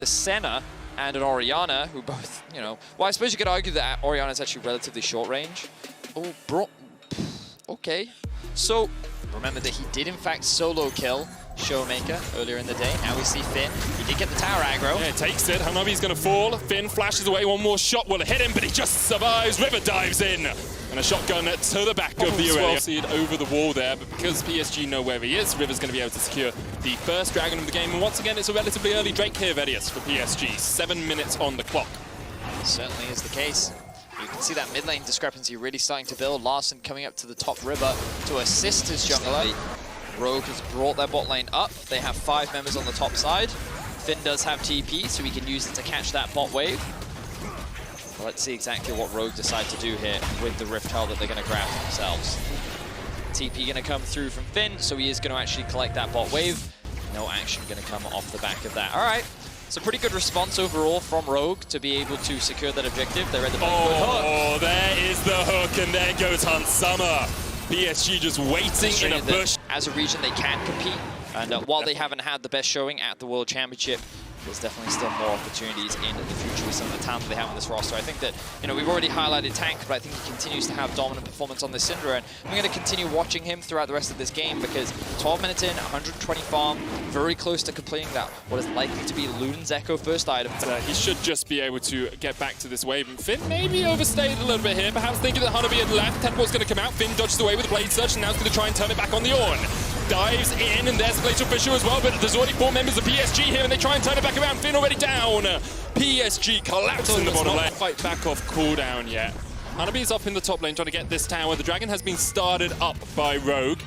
the Senna and an Orianna, who both, you know, well, I suppose you could argue that Orianna is actually relatively short range. Oh, bro. Okay. So, remember that he did, in fact, solo kill Showmaker earlier in the day. Now we see Finn. He did get the tower aggro. Yeah, takes it. Hanabi's going to fall. Finn flashes away. One more shot will hit him, but he just survives. River dives in. And a shotgun to the back of the array. See it over the wall there, but because PSG know where he is, River's going to be able to secure the first Dragon of the game. And once again, it's a relatively early Drake here, Vedius, for PSG. 7 minutes on the clock. Certainly is the case. You can see that mid lane discrepancy really starting to build. Larson coming up to the top river to assist his jungler. Rogue has brought their bot lane up. They have 5 members on the top side. Finn does have TP, so he can use it to catch that bot wave. But let's see exactly what Rogue decide to do here with the Rift Hell that they're going to grab for themselves. TP going to come through from Finn, so he is going to actually collect that bot wave. No action going to come off the back of that. All right. It's a pretty good response overall from Rogue to be able to secure that objective. They're at the good hook. Oh, there is the hook, and there goes Hansama. PSG just waiting in a bush. As a region, they can compete, and while they haven't had the best showing at the World Championship, there's definitely still more opportunities in the future with some of the talent that they have on this roster. I think that, you know, we've already highlighted Tank, but I think he continues to have dominant performance on this Syndra, and I'm going to continue watching him throughout the rest of this game because 12 minutes in, 120 farm, very close to completing that, what is likely to be Lunen's Echo first item. He should just be able to get back to this wave, and Finn maybe overstayed a little bit here, perhaps thinking that Hanabi had left. Tempo's going to come out, Finn dodges away with a Blade Surge, and now he's going to try and turn it back on the Ornn. Dives in, and there's a Glacial Fissure as well, but there's already 4 members of PSG here, and they try and turn it back around. Finn already down. PSG collapsed in the bottom lane. Quite back off cooldown yet. Hanabi's up in the top lane trying to get this tower. The Dragon has been started up by Rogue.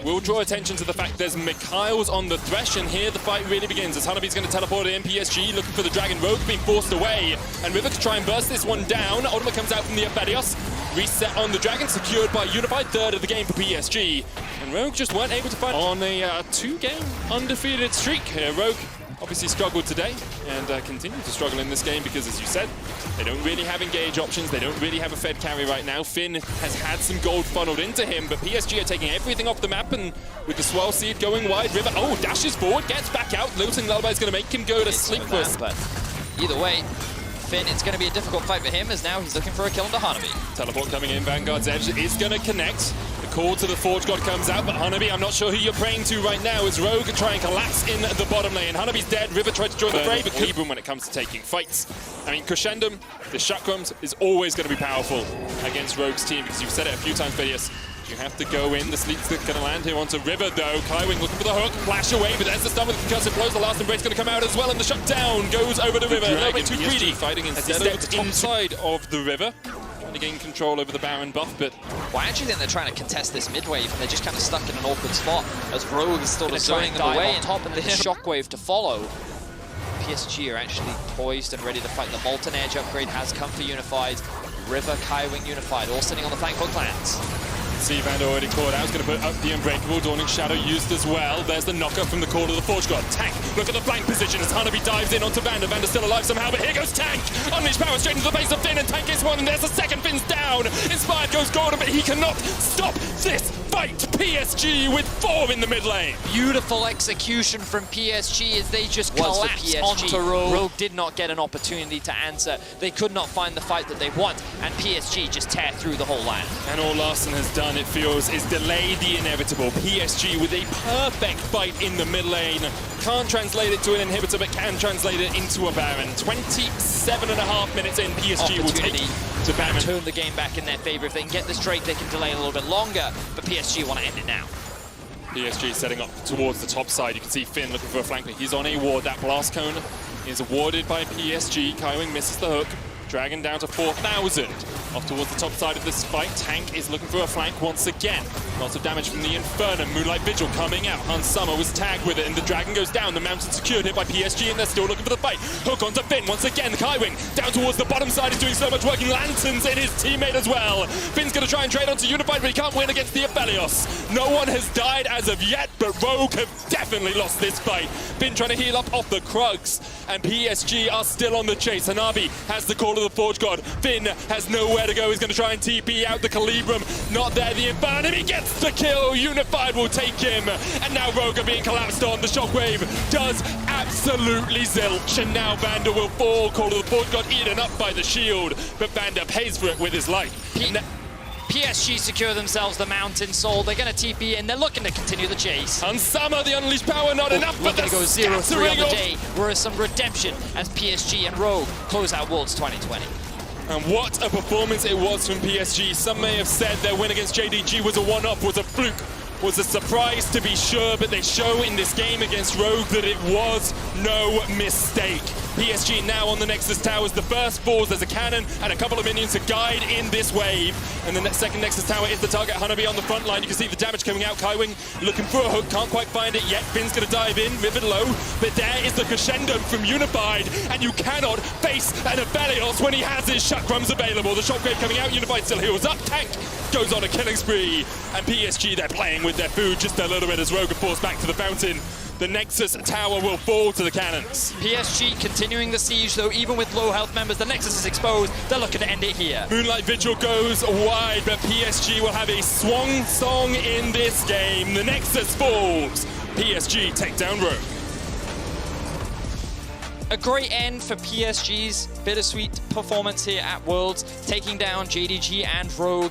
We'll draw attention to the fact there's Mikhail's on the Thresh, and here the fight really begins as Hanabi's going to teleport in. PSG looking for the Dragon. Rogue being forced away, and River to try and burst this one down. Ultimate comes out from the Aphelios. Reset on the Dragon, secured by Unified, third of the game for PSG. And Rogue just weren't able to fight on a 2-game undefeated streak here. Rogue obviously struggled today and continue to struggle in this game because, as you said, they don't really have engage options. They don't really have a fed carry right now. Finn has had some gold funneled into him, but PSG are taking everything off the map, and with the Swell Seed going wide, River, dashes forward, gets back out. Lilting Lullaby is going to make him go to sleep. But either way, Finn, it's going to be a difficult fight for him as now he's looking for a kill into Hanabi. Teleport coming in, Vanguard's Edge is going to connect. The call to the Forge God comes out, but Hanabi, I'm not sure who you're praying to right now as Rogue try and collapse in the bottom lane. Hanabi's dead, River tried to join the fray, but even when it comes to taking fights. I mean, Crescendum, the Chakrams is always going to be powerful against Rogue's team because you've said it a few times, Vedius. You have to go in. The sleep's going to land here onto River, though. Kaiwing looking for the hook, flash away, but there's the stun with the concussive blows. The last embrace going to come out as well, and the shutdown goes over the River. A little bit too greedy. Fighting instead over the top side of the River. Trying to gain control over the Baron buff, but... Well, I actually think they're trying to contest this mid-wave, and they're just kind of stuck in an awkward spot as Rogue is sort of going them away on top, and the shockwave to follow. PSG are actually poised and ready to fight. The Molten Edge upgrade has come for Unified. River, Kaiwing, Unified, all sitting on the flank for clans. Seavander already caught out, he's going to put up the Unbreakable, Dawning Shadow used as well. There's the knocker from the call of the Forge God. Tank, look at the flank position as Hanabi dives in onto Vander. Vander's still alive somehow, but here goes Tank! Unleash power straight into the face of Finn, and Tank is one, and there's the second. Finn's down! Inspired goes Gordon, but he cannot stop this fight! PSG with 4 in the mid lane! Beautiful execution from PSG as they just collapse onto Rogue. Rogue did not get an opportunity to answer. They could not find the fight that they want, and PSG just tear through the whole land. And all Larson has done, it feels, is delay the inevitable. PSG with a perfect fight in the mid lane. Can't translate it to an inhibitor, but can translate it into a Baron. 27.5 minutes in, PSG will take to Baron. Turn the game back in their favor. If they can get this Drake, they can delay a little bit longer, but PSG want to end it now. PSG setting up towards the top side. You can see Finn looking for a flank. He's on a ward. That blast cone is awarded by PSG. Kaiwing misses the hook. Dragon down to 4,000. Off towards the top side of this fight. Tank is looking for a flank once again. Lots of damage from the Inferno. Moonlight Vigil coming out. Hansama was tagged with it, and the Dragon goes down. The Mountain secured here by PSG, and they're still looking for the fight. Hook onto Finn once again. Kaiwing down towards the bottom side is doing so much working. Lanterns in his teammate as well. Finn's going to try and trade onto Unified, but he can't win against the Aphelios. No one has died as of yet, but Rogue have definitely lost this fight. Finn trying to heal up off the Krugs, and PSG are still on the chase. Hanabi has the call of the Forge God. Finn has nowhere to go. He's going to try and TP out the Calibrum. Not there, the Infernum. He gets the kill. Unified will take him. And now Rogue are being collapsed on. The Shockwave does absolutely zilch. And now Vander will fall. Call of the Forge God eaten up by the shield. But Vander pays for it with his life. PSG secure themselves the Mountain Soul. They're going to TP in. They're looking to continue the chase. On Summer, the Unleashed Power not enough, but they're going to go 0-3 on the of... day. Whereas some redemption as PSG and Rogue close out Worlds 2020. And what a performance it was from PSG. Some may have said their win against JDG was a one-off, was a fluke, was a surprise to be sure, but they show in this game against Rogue that it was no mistake. PSG now on the Nexus Towers. The first falls, there's a cannon and a couple of minions to guide in this wave. And the second Nexus Tower is the target. Hanabi on the front line. You can see the damage coming out. Kaiwing looking for a hook, can't quite find it yet. Finn's going to dive in, Rivet low. But there is the crescendo from Unified. And you cannot face an Aphelios when he has his Chakrams available. The Shockwave coming out, Unified still heals up. Tank goes on a killing spree. And PSG, they're playing with their food just a little bit as Rogue are forced back to the fountain. The Nexus Tower will fall to the cannons. PSG continuing the siege, though, even with low health members. The Nexus is exposed. They're looking to end it here. Moonlight Vigil goes wide, but PSG will have a swan song in this game. The Nexus falls. PSG take down Rogue. A great end for PSG's bittersweet performance here at Worlds, taking down JDG and Rogue.